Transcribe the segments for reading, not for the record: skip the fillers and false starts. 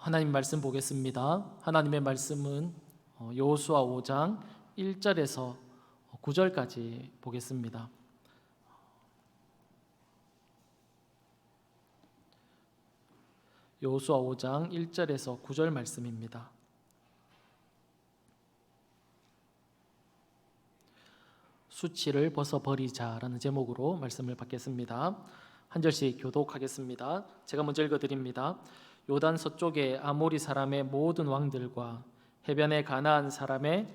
하나님 말씀 보겠습니다. 하나님의 말씀은 여호수아 5장 1절에서 9절까지 보겠습니다. 여호수아 5장 1절에서 9절 말씀입니다. 수치를 벗어버리자라는 제목으로 말씀을 받겠습니다. 한 절씩 교독하겠습니다. 제가 먼저 읽어드립니다. 요단 서쪽의 아모리 사람의 모든 왕들과 해변의 가나안 사람의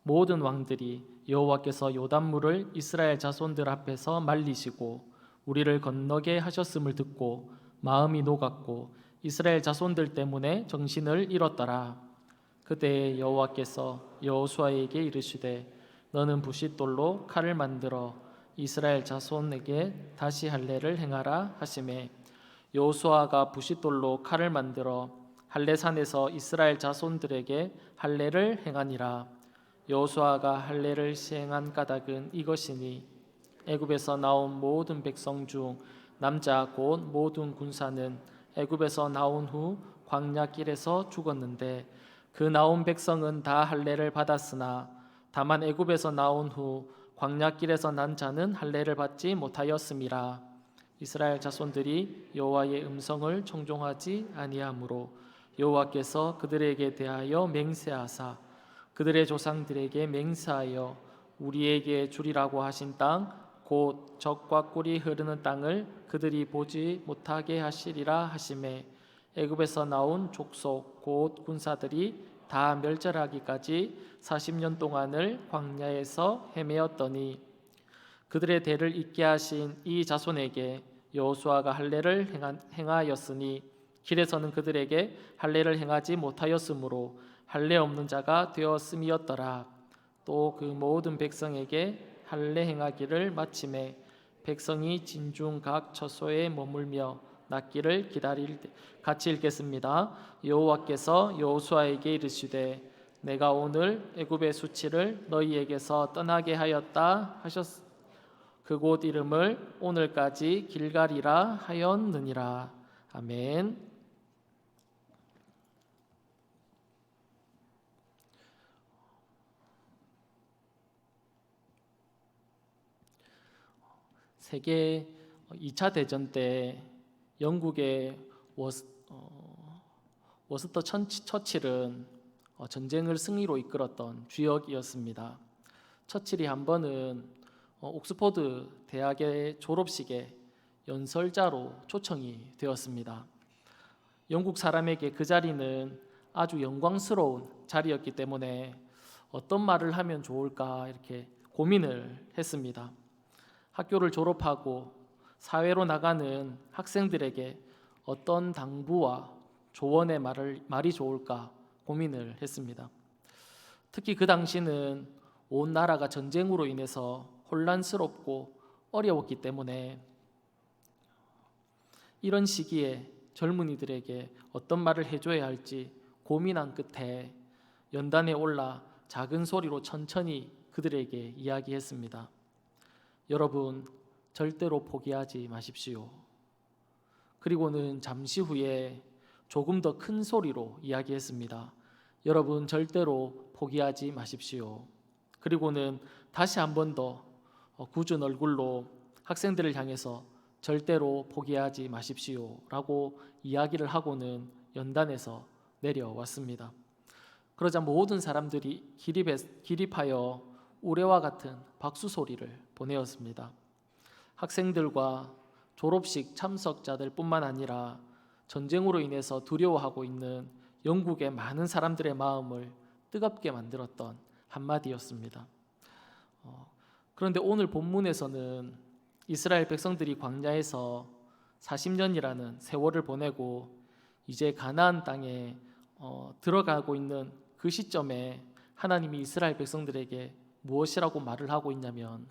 모든 왕들이 여호와께서 요단물을 이스라엘 자손들 앞에서 말리시고 우리를 건너게 하셨음을 듣고 마음이 녹았고 이스라엘 자손들 때문에 정신을 잃었더라. 그때 여호와께서 여호수아에게 이르시되 너는 부싯돌로 칼을 만들어 이스라엘 자손에게 다시 할례를 행하라 하시매 여호수아가 부싯돌로 칼을 만들어 할례산에서 이스라엘 자손들에게 할례를 행하니라. 여호수아가 할례를 시행한 까닭은 이것이니 애굽에서 나온 모든 백성 중 남자 곧 모든 군사는 애굽에서 나온 후 광야길에서 죽었는데 그 나온 백성은 다 할례를 받았으나 다만 애굽에서 나온 후 광야길에서 난 자는 할례를 받지 못하였음이라. 이스라엘 자손들이 여호와의 음성을 청종하지 아니하므로 여호와께서 그들에게 대하여 맹세하사 그들의 조상들에게 맹세하여 우리에게 주리라고 하신 땅 곧 젖과 꿀이 흐르는 땅을 그들이 보지 못하게 하시리라 하시매 애굽에서 나온 족속 곧 군사들이 다 멸절하기까지 40년 동안을 광야에서 헤매었더니 그들의 대를 잇게 하신 이 자손에게 여호수아가 할례를 행하였으니 길에서는 그들에게 할례를 행하지 못하였으므로 할례 없는 자가 되었음이었더라. 또 그 모든 백성에게 할례 행하기를 마침에 백성이 진중 각 처소에 머물며 낫기를 기다릴 때 같이 읽겠습니다. 여호와께서 여호수아에게 이르시되 내가 오늘 애굽의 수치를 너희에게서 떠나게 하였다 하셨 그곳 이름을 오늘까지 길갈이라 하였느니라. 아멘. 세계 2차 대전 때 영국의 워스터 처칠은 전쟁을 승리로 이끌었던 주역이었습니다. 처칠이 한 번은 옥스퍼드 대학의 졸업식에 연설자로 초청이 되었습니다. 영국 사람에게 그 자리는 아주 영광스러운 자리였기 때문에 어떤 말을 하면 좋을까 이렇게 고민을 했습니다. 학교를 졸업하고 사회로 나가는 학생들에게 어떤 당부와 조언의 말이 좋을까 고민을 했습니다. 특히 그 당시는 온 나라가 전쟁으로 인해서 혼란스럽고 어려웠기 때문에 이런 시기에 젊은이들에게 어떤 말을 해줘야 할지 고민한 끝에 연단에 올라 작은 소리로 천천히 그들에게 이야기했습니다. 여러분, 절대로 포기하지 마십시오. 그리고는 잠시 후에 조금 더 큰 소리로 이야기했습니다. 여러분, 절대로 포기하지 마십시오. 그리고는 다시 한 번 더 굳은 얼굴로 학생들을 향해서 절대로 포기하지 마십시오 라고 이야기를 하고는 연단에서 내려왔습니다. 그러자 모든 사람들이 기립하여 우레와 같은 박수 소리를 보내었습니다. 학생들과 졸업식 참석자들 뿐만 아니라 전쟁으로 인해서 두려워하고 있는 영국의 많은 사람들의 마음을 뜨겁게 만들었던 한마디였습니다. 그런데 오늘 본문에서는 이스라엘 백성들이 광야에서 40년이라는 세월을 보내고 이제 가나안 땅에 들어가고 있는 그 시점에 하나님이 이스라엘 백성들에게 무엇이라고 말을 하고 있냐면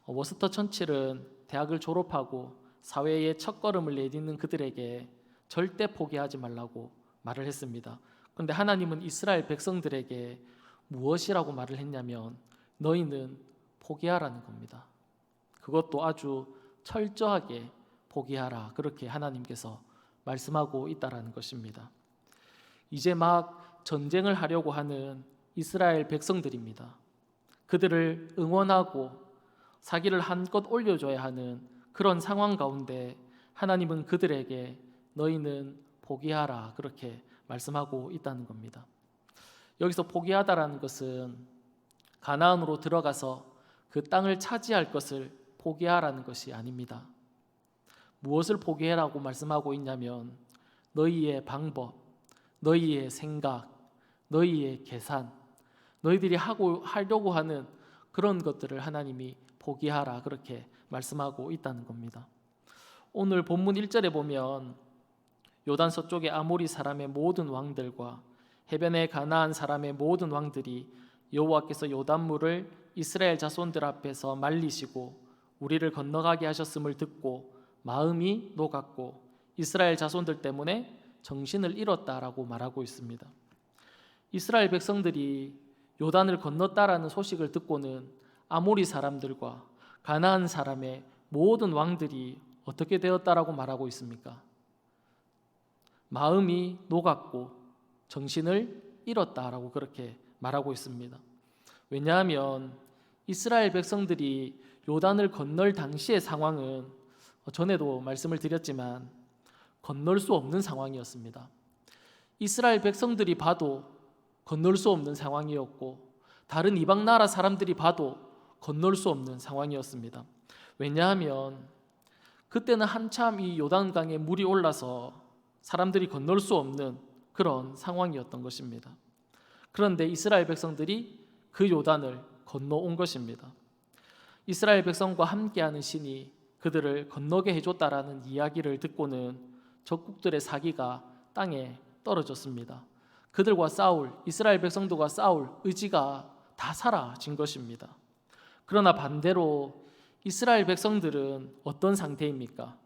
워스터 처칠은 대학을 졸업하고 사회의 첫걸음을 내딛는 그들에게 절대 포기하지 말라고 말을 했습니다. 그런데 하나님은 이스라엘 백성들에게 무엇이라고 말을 했냐면 너희는 포기하라는 겁니다. 그것도 아주 철저하게 포기하라 그렇게 하나님께서 말씀하고 있다라는 것입니다. 이제 막 전쟁을 하려고 하는 이스라엘 백성들입니다. 그들을 응원하고 사기를 한껏 올려줘야 하는 그런 상황 가운데 하나님은 그들에게 너희는 포기하라 그렇게 말씀하고 있다는 겁니다. 여기서 포기하다라는 것은 가나안으로 들어가서 그 땅을 차지할 것을 포기하라는 것이 아닙니다. 무엇을 포기해라고 말씀하고 있냐면 너희의 방법, 너희의 생각, 너희의 계산, 너희들이 하려고 하는 그런 것들을 하나님이 포기하라 그렇게 말씀하고 있다는 겁니다. 오늘 본문 1절에 보면 요단 서쪽의 아모리 사람의 모든 왕들과 해변의 가나안 사람의 모든 왕들이 여호와께서 요단물을 이스라엘 자손들 앞에서 말리시고 우리를 건너가게 하셨음을 듣고 마음이 녹았고 이스라엘 자손들 때문에 정신을 잃었다라고 말하고 있습니다. 이스라엘 백성들이 요단을 건넜다라는 소식을 듣고는 아모리 사람들과 가나안 사람의 모든 왕들이 어떻게 되었다라고 말하고 있습니까? 마음이 녹았고 정신을 잃었다라고 그렇게 말하고 있습니다. 왜냐하면 이스라엘 백성들이 요단을 건널 당시의 상황은 전에도 말씀을 드렸지만 건널 수 없는 상황이었습니다. 이스라엘 백성들이 봐도 건널 수 없는 상황이었고 다른 이방 나라 사람들이 봐도 건널 수 없는 상황이었습니다. 왜냐하면 그때는 한참 이 요단강에 물이 올라서 사람들이 건널 수 없는 그런 상황이었던 것입니다. 그런데 이스라엘 백성들이 그 요단을 건너온 것입니다. 이스라엘 백성과 함께하는 신이 그들을 건너게 해줬다라는 이야기를 듣고는 적국들의 사기가 땅에 떨어졌습니다. 그들과 싸울, 이스라엘 백성들과 싸울 의지가 다 사라진 것입니다. 그러나 반대로 이스라엘 백성들은 어떤 상태입니까?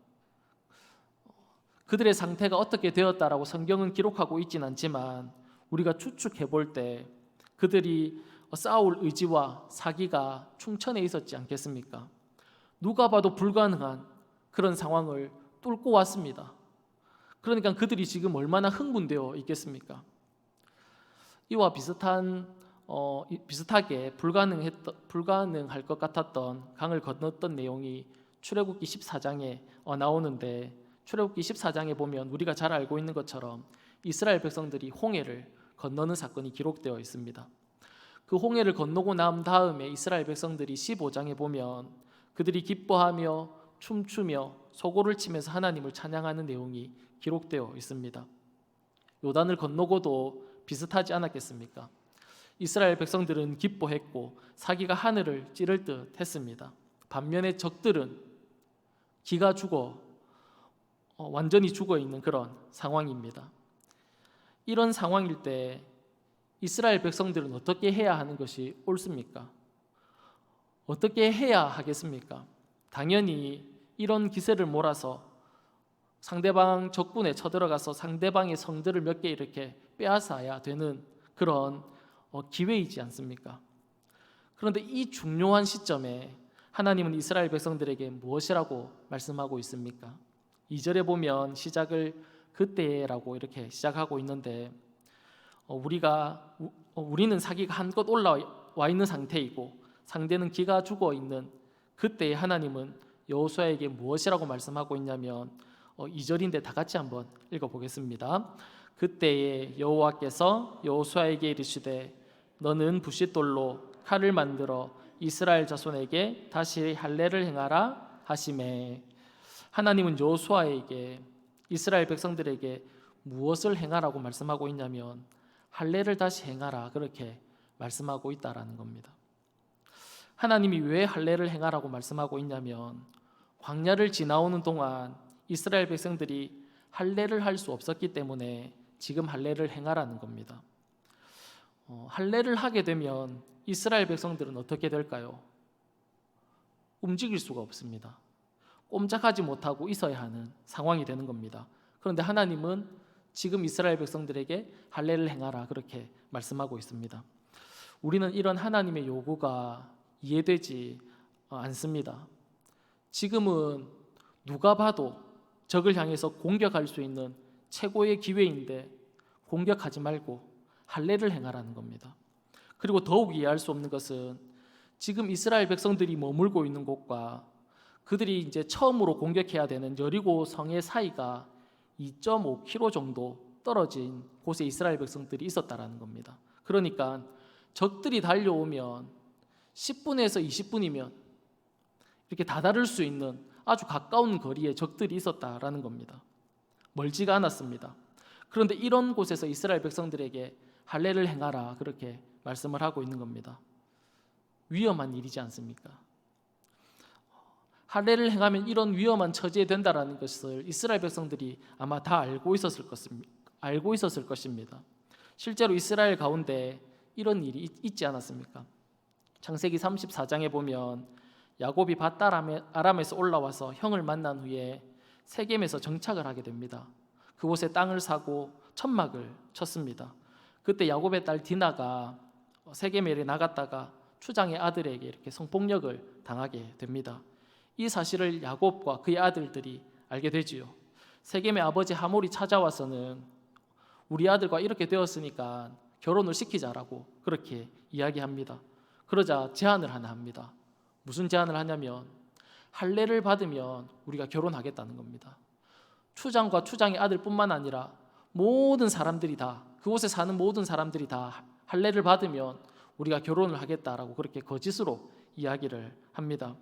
그들의 상태가 어떻게 되었다라고 성경은 기록하고 있진 않지만 우리가 추측해 볼 때 그들이 싸울 의지와 사기가 충천해 있었지 않겠습니까? 누가 봐도 불가능한 그런 상황을 뚫고 왔습니다. 그러니까 그들이 지금 얼마나 흥분되어 있겠습니까? 이와 비슷하게 불가능할 것 같았던 강을 건넜던 내용이 출애굽기 14장에 나오는데 출애굽기 14장에 보면 우리가 잘 알고 있는 것처럼 이스라엘 백성들이 홍해를 건너는 사건이 기록되어 있습니다. 그 홍해를 건너고 난 다음에 이스라엘 백성들이 15장에 보면 그들이 기뻐하며 춤추며 소고를 치면서 하나님을 찬양하는 내용이 기록되어 있습니다. 요단을 건너고도 비슷하지 않았겠습니까? 이스라엘 백성들은 기뻐했고 사기가 하늘을 찌를 듯 했습니다. 반면에 적들은 기가 죽어 완전히 죽어 있는 그런 상황입니다. 이런 상황일 때 이스라엘 백성들은 어떻게 해야 하는 것이 옳습니까? 어떻게 해야 하겠습니까? 당연히 이런 기세를 몰아서 상대방 적군에 쳐들어가서 상대방의 성들을 몇 개 이렇게 빼앗아야 되는 그런 기회이지 않습니까? 그런데 이 중요한 시점에 하나님은 이스라엘 백성들에게 무엇이라고 말씀하고 있습니까? 2절에 보면 시작을 그때라고 이렇게 시작하고 있는데 우리는 사기가 한껏 올라와 있는 상태이고 상대는 기가 죽어 있는 그때에 하나님은 여호수아에게 무엇이라고 말씀하고 있냐면 2절인데 다 같이 한번 읽어보겠습니다. 그때에 여호와께서 여호수아에게 이르시되 너는 부싯돌로 칼을 만들어 이스라엘 자손에게 다시 할례를 행하라 하시매. 하나님은 여호수아에게 이스라엘 백성들에게 무엇을 행하라고 말씀하고 있냐면 할례를 다시 행하라 그렇게 말씀하고 있다라는 겁니다. 하나님이 왜 할례를 행하라고 말씀하고 있냐면 광야를 지나오는 동안 이스라엘 백성들이 할례를 할 수 없었기 때문에 지금 할례를 행하라는 겁니다. 할례를 하게 되면 이스라엘 백성들은 어떻게 될까요? 움직일 수가 없습니다. 꼼짝하지 못하고 있어야 하는 상황이 되는 겁니다. 그런데 하나님은 지금 이스라엘 백성들에게 할례를 행하라 그렇게 말씀하고 있습니다. 우리는 이런 하나님의 요구가 이해되지 않습니다. 지금은 누가 봐도 적을 향해서 공격할 수 있는 최고의 기회인데 공격하지 말고 할례를 행하라는 겁니다. 그리고 더욱 이해할 수 없는 것은 지금 이스라엘 백성들이 머물고 있는 곳과 그들이 이제 처음으로 공격해야 되는 여리고 성의 사이가 2.5km 정도 떨어진 곳에 이스라엘 백성들이 있었다라는 겁니다. 그러니까 적들이 달려오면 10분에서 20분이면 이렇게 다다를 수 있는 아주 가까운 거리에 적들이 있었다라는 겁니다. 멀지가 않았습니다. 그런데 이런 곳에서 이스라엘 백성들에게 할례를 행하라 그렇게 말씀을 하고 있는 겁니다. 위험한 일이지 않습니까? 할례를 행하면 이런 위험한 처지에 된다라는 것을 이스라엘 백성들이 아마 다 알고 있었을 것입니다. 실제로 이스라엘 가운데 이런 일이 있지 않았습니까? 창세기 34장에 보면 야곱이 밧다람에서 올라와서 형을 만난 후에 세겜에서 정착을 하게 됩니다. 그곳에 땅을 사고 천막을 쳤습니다. 그때 야곱의 딸 디나가 세겜에 나갔다가 추장의 아들에게 이렇게 성폭력을 당하게 됩니다. 이 사실을 야곱과 그의 아들들이 알게 되지요. 세겜의 아버지 하몰이 찾아와서는 우리 아들과 이렇게 되었으니까 결혼을 시키자라고 그렇게 이야기합니다. 그러자 제안을 하나 합니다. 무슨 제안을 하냐면 할례를 받으면 우리가 결혼하겠다는 겁니다. 추장과 추장의 아들뿐만 아니라 모든 사람들이 다 그곳에 사는 모든 사람들이 다 할례를 받으면 우리가 결혼을 하겠다라고 그렇게 거짓으로 이야기를 합니다.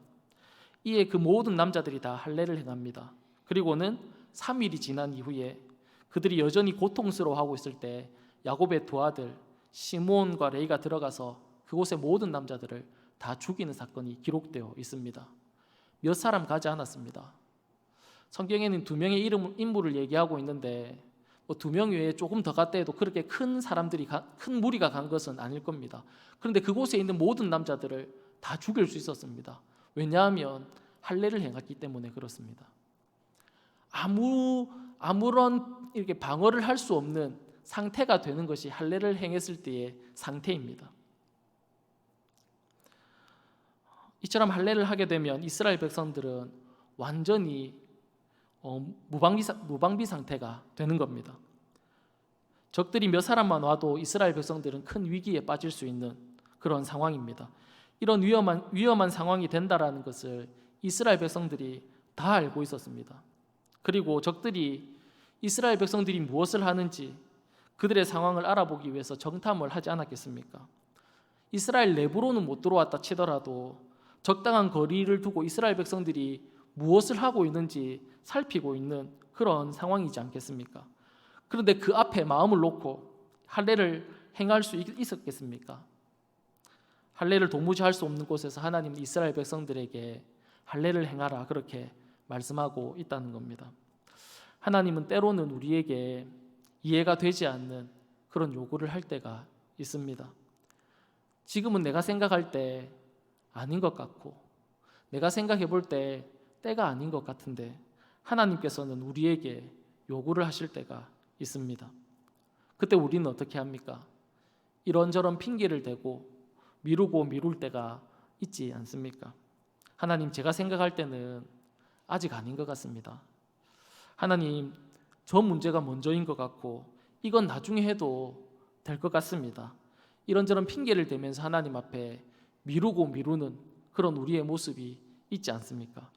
이에 그 모든 남자들이 다 할례를 행합니다. 그리고는 3일이 지난 이후에 그들이 여전히 고통스러워하고 있을 때 야곱의 두 아들 시므온과 레이가 들어가서 그곳의 모든 남자들을 다 죽이는 사건이 기록되어 있습니다. 몇 사람 가지 않았습니다. 성경에는 2명의 인물을 얘기하고 있는데 2명 외에 조금 더 갔다 해도 그렇게 큰 무리가 간 것은 아닐 겁니다. 그런데 그곳에 있는 모든 남자들을 다 죽일 수 있었습니다. 왜냐하면 할례를 행했기 때문에 그렇습니다. 아무런 이렇게 방어를 할 수 없는 상태가 되는 것이 할례를 행했을 때의 상태입니다. 이처럼 할례를 하게 되면 이스라엘 백성들은 완전히 무방비 상태가 되는 겁니다. 적들이 몇 사람만 와도 이스라엘 백성들은 큰 위기에 빠질 수 있는 그런 상황입니다. 이런 위험한 상황이 된다라는 것을 이스라엘 백성들이 다 알고 있었습니다. 그리고 적들이 이스라엘 백성들이 무엇을 하는지 그들의 상황을 알아보기 위해서 정탐을 하지 않았겠습니까? 이스라엘 내부로는 못 들어왔다 치더라도 적당한 거리를 두고 이스라엘 백성들이 무엇을 하고 있는지 살피고 있는 그런 상황이지 않겠습니까? 그런데 그 앞에 마음을 놓고 할례를 행할 수 있었겠습니까? 할례를 도무지 할 수 없는 곳에서 하나님은 이스라엘 백성들에게 할례를 행하라 그렇게 말씀하고 있다는 겁니다. 하나님은 때로는 우리에게 이해가 되지 않는 그런 요구를 할 때가 있습니다. 지금은 내가 생각할 때 아닌 것 같고 내가 생각해 볼 때 때가 아닌 것 같은데 하나님께서는 우리에게 요구를 하실 때가 있습니다. 그때 우리는 어떻게 합니까? 이런저런 핑계를 대고 미루고 미룰 때가 있지 않습니까? 하나님, 제가 생각할 때는 아직 아닌 것 같습니다. 하나님, 저 문제가 먼저인 것 같고 이건 나중에 해도 될 것 같습니다. 이런저런 핑계를 대면서 하나님 앞에 미루고 미루는 그런 우리의 모습이 있지 않습니까?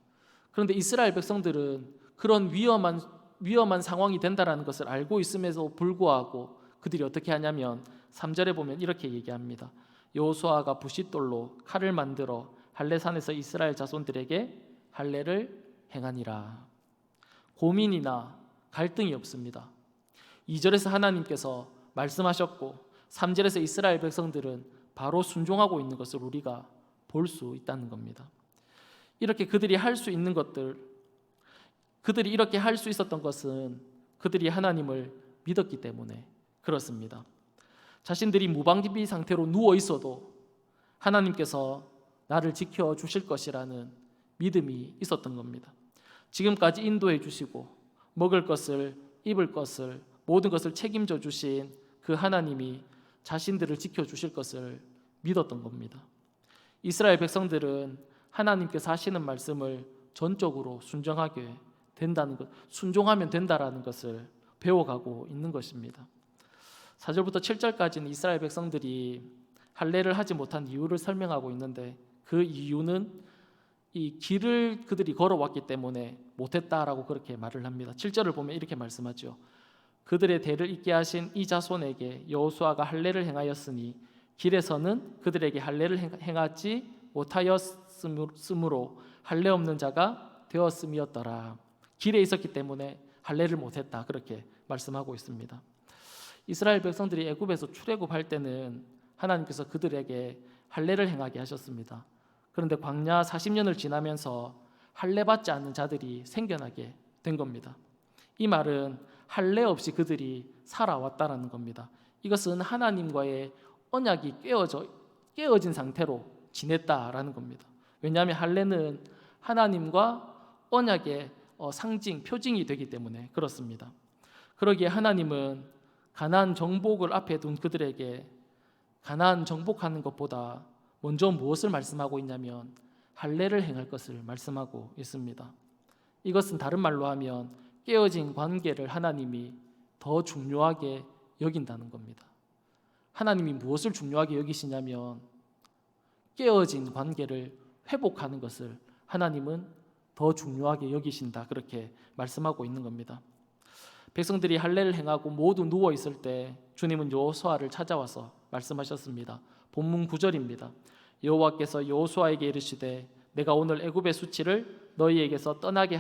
그런데 이스라엘 백성들은 그런 위험한 상황이 된다는 것을 알고 있음에도 불구하고 그들이 어떻게 하냐면 3절에 보면 이렇게 얘기합니다. 여호수아가 부싯돌로 칼을 만들어 할례산에서 이스라엘 자손들에게 할례를 행하니라. 고민이나 갈등이 없습니다. 2절에서 하나님께서 말씀하셨고 3절에서 이스라엘 백성들은 바로 순종하고 있는 것을 우리가 볼 수 있다는 겁니다. 이렇게 그들이 할 수 있는 것들, 그들이 이렇게 할 수 있었던 것은 그들이 하나님을 믿었기 때문에 그렇습니다. 자신들이 무방비 상태로 누워 있어도 하나님께서 나를 지켜주실 것이라는 믿음이 있었던 겁니다. 지금까지 인도해 주시고 먹을 것을, 입을 것을, 모든 것을 책임져 주신 그 하나님이 자신들을 지켜주실 것을 믿었던 겁니다. 이스라엘 백성들은 하나님께서 하시는 말씀을 전적으로 순종하게 된다는 것, 순종하면 된다라는 것을 배워가고 있는 것입니다. 4절부터 7절까지는 이스라엘 백성들이 할례를 하지 못한 이유를 설명하고 있는데 그 이유는 이 길을 그들이 걸어왔기 때문에 못했다라고 그렇게 말을 합니다. 7절을 보면 이렇게 말씀하죠. 그들의 대를 잇게 하신 이 자손에게 여호수아가 할례를 행하였으니 길에서는 그들에게 할례를 행하지 못하였으므로 할례 없는 자가 되었음이었더라. 길에 있었기 때문에 할례를 못했다 그렇게 말씀하고 있습니다. 이스라엘 백성들이 애굽에서 출애굽할 때는 하나님께서 그들에게 할례를 행하게 하셨습니다. 그런데 광야 40년을 지나면서 할례 받지 않는 자들이 생겨나게 된 겁니다. 이 말은 할례 없이 그들이 살아왔다라는 겁니다. 이것은 하나님과의 언약이 깨어진 상태로 지냈다라는 겁니다. 왜냐하면 할례는 하나님과 언약의 상징, 표징이 되기 때문에 그렇습니다. 그러기에 하나님은 가나안 정복을 앞에 둔 그들에게 가나안 정복하는 것보다 먼저 무엇을 말씀하고 있냐면 할례를 행할 것을 말씀하고 있습니다. 이것은 다른 말로 하면 깨어진 관계를 하나님이 더 중요하게 여긴다는 겁니다. 하나님이 무엇을 중요하게 여기시냐면 깨어진 관계를 회복하는 것을 하나님은 더 중요하게 여기신다 그렇게 말씀하고 있는 겁니다. 백성들이 할례를 행하고 모두 누워 있을 때 주님은 여호수아를 찾아와서 말씀하셨습니다. 본문 9절입니다. 여호와께서 여호수아에게 이르시되 내가 오늘 애굽의 수치를 너희에게서 떠나게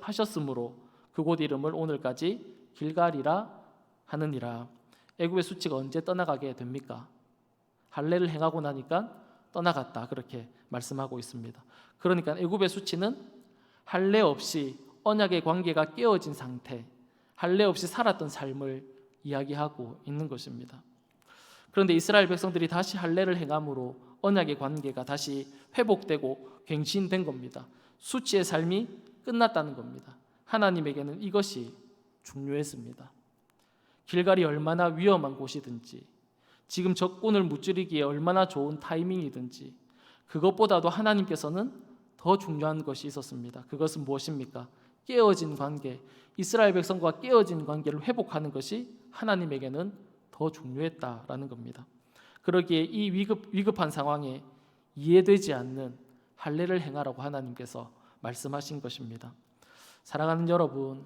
하셨으므로 그곳 이름을 오늘까지 길갈이라 하느니라. 애굽의 수치가 언제 떠나가게 됩니까? 할례를 행하고 나니까 떠나갔다 그렇게 말씀하고 있습니다. 그러니까 애굽의 수치는 할례 없이 언약의 관계가 깨어진 상태, 할례 없이 살았던 삶을 이야기하고 있는 것입니다. 그런데 이스라엘 백성들이 다시 할례를 행함으로 언약의 관계가 다시 회복되고 갱신된 겁니다. 수치의 삶이 끝났다는 겁니다. 하나님에게는 이것이 중요했습니다. 길갈이 얼마나 위험한 곳이든지 지금 적군을 무찌르기에 얼마나 좋은 타이밍이든지 그것보다도 하나님께서는 더 중요한 것이 있었습니다. 그것은 무엇입니까? 깨어진 관계, 이스라엘 백성과 깨어진 관계를 회복하는 것이 하나님에게는 더 중요했다라는 겁니다. 그러기에 이 위급한 상황에 이해되지 않는 할례를 행하라고 하나님께서 말씀하신 것입니다. 사랑하는 여러분,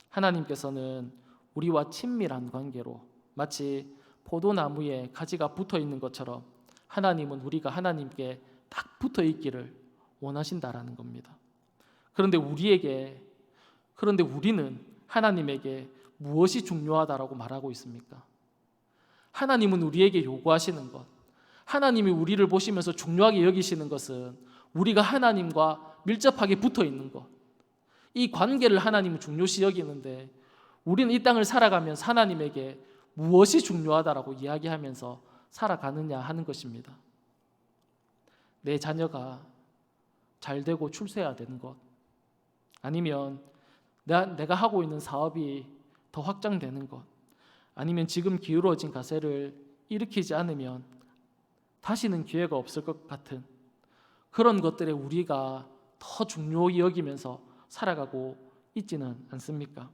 하나님께서는 우리와 친밀한 관계로 마치 포도나무에 가지가 붙어 있는 것처럼 하나님은 우리가 하나님께 딱 붙어 있기를 원하신다라는 겁니다. 그런데 우리는 하나님에게 무엇이 중요하다라고 말하고 있습니까? 하나님은 우리에게 요구하시는 것, 하나님이 우리를 보시면서 중요하게 여기시는 것은 우리가 하나님과 밀접하게 붙어 있는 것, 이 관계를 하나님은 중요시 여기는데 우리는 이 땅을 살아가면서 하나님에게 무엇이 중요하다라고 이야기하면서 살아가느냐 하는 것입니다. 내 자녀가 잘 되고 출세해야 되는 것, 아니면 내가 하고 있는 사업이 더 확장되는 것, 아니면 지금 기울어진 가세를 일으키지 않으면 다시는 기회가 없을 것 같은 그런 것들에 우리가 더 중요히 여기면서 살아가고 있지는 않습니까?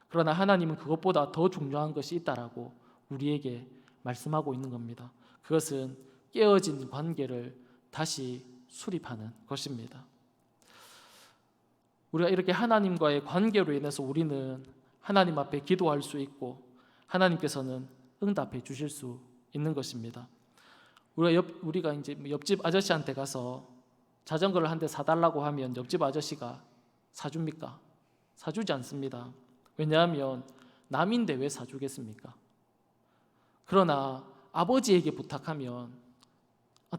그러나 하나님은 그것보다 더 중요한 것이 있다라고 우리에게 말씀하고 있는 겁니다. 그것은 깨어진 관계를 다시 수립하는 것입니다. 우리가 이렇게 하나님과의 관계로 인해서 우리는 하나님 앞에 기도할 수 있고 하나님께서는 응답해 주실 수 있는 것입니다. 우리가 이제 옆집 아저씨한테 가서 자전거를 한 대 사달라고 하면 옆집 아저씨가 사줍니까? 사주지 않습니다. 왜냐하면 남인데 왜 사주겠습니까? 그러나 아버지에게 부탁하면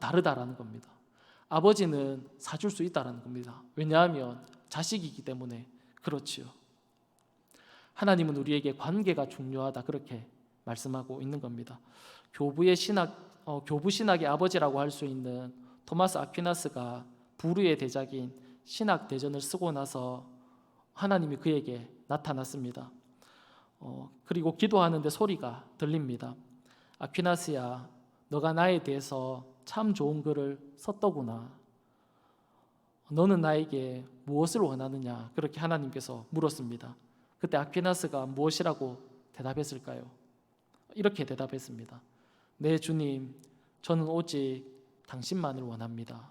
다르다라는 겁니다. 아버지는 사줄 수 있다라는 겁니다. 왜냐하면 자식이기 때문에 그렇지요. 하나님은 우리에게 관계가 중요하다 그렇게 말씀하고 있는 겁니다. 교부 신학의 아버지라고 할 수 있는 토마스 아퀴나스가 부르의 대작인 신학 대전을 쓰고 나서 하나님이 그에게 나타났습니다. 그리고 기도하는데 소리가 들립니다. 아퀴나스야, 너가 나에 대해서 참 좋은 글을 썼더구나. 너는 나에게 무엇을 원하느냐 그렇게 하나님께서 물었습니다. 그때 아퀴나스가 무엇이라고 대답했을까요? 이렇게 대답했습니다. 네 주님, 저는 오직 당신만을 원합니다.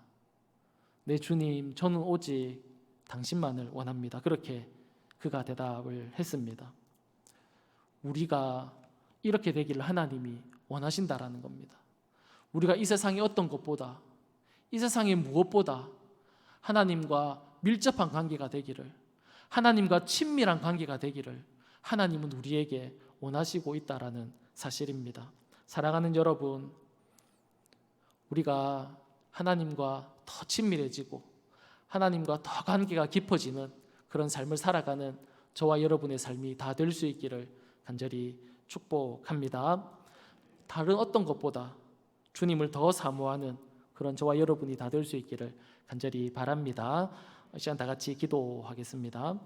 네 주님, 저는 오직 당신만을 원합니다. 그렇게 그가 대답을 했습니다. 우리가 이렇게 되기를 하나님이 원하신다라는 겁니다. 우리가 이 세상의 어떤 것보다, 이 세상의 무엇보다 하나님과 밀접한 관계가 되기를, 하나님과 친밀한 관계가 되기를 하나님은 우리에게 원하시고 있다라는 사실입니다. 사랑하는 여러분, 우리가 하나님과 더 친밀해지고 하나님과 더 관계가 깊어지는 그런 삶을 살아가는 저와 여러분의 삶이 다 될 수 있기를 간절히 축복합니다. 다른 어떤 것보다 주님을 더 사모하는 그런 저와 여러분이 다 될 수 있기를 간절히 바랍니다. 이 시간 다 같이 기도하겠습니다.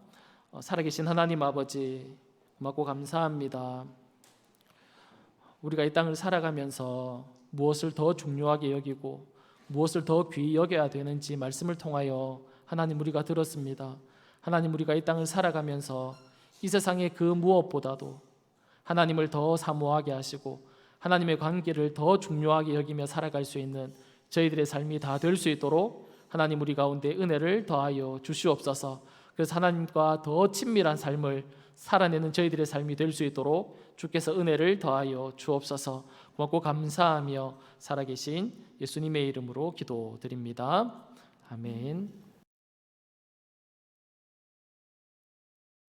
살아계신 하나님 아버지, 고맙고 감사합니다. 우리가 이 땅을 살아가면서 무엇을 더 중요하게 여기고 무엇을 더 귀히 여겨야 되는지 말씀을 통하여 하나님 우리가 들었습니다. 하나님, 우리가 이 땅을 살아가면서 이 세상의 그 무엇보다도 하나님을 더 사모하게 하시고 하나님의 관계를 더 중요하게 여기며 살아갈 수 있는 저희들의 삶이 다 될 수 있도록 하나님 우리 가운데 은혜를 더하여 주시옵소서. 그래서 하나님과 더 친밀한 삶을 살아내는 저희들의 삶이 될 수 있도록 주께서 은혜를 더하여 주옵소서. 고맙고 감사하며 살아계신 예수님의 이름으로 기도드립니다. 아멘.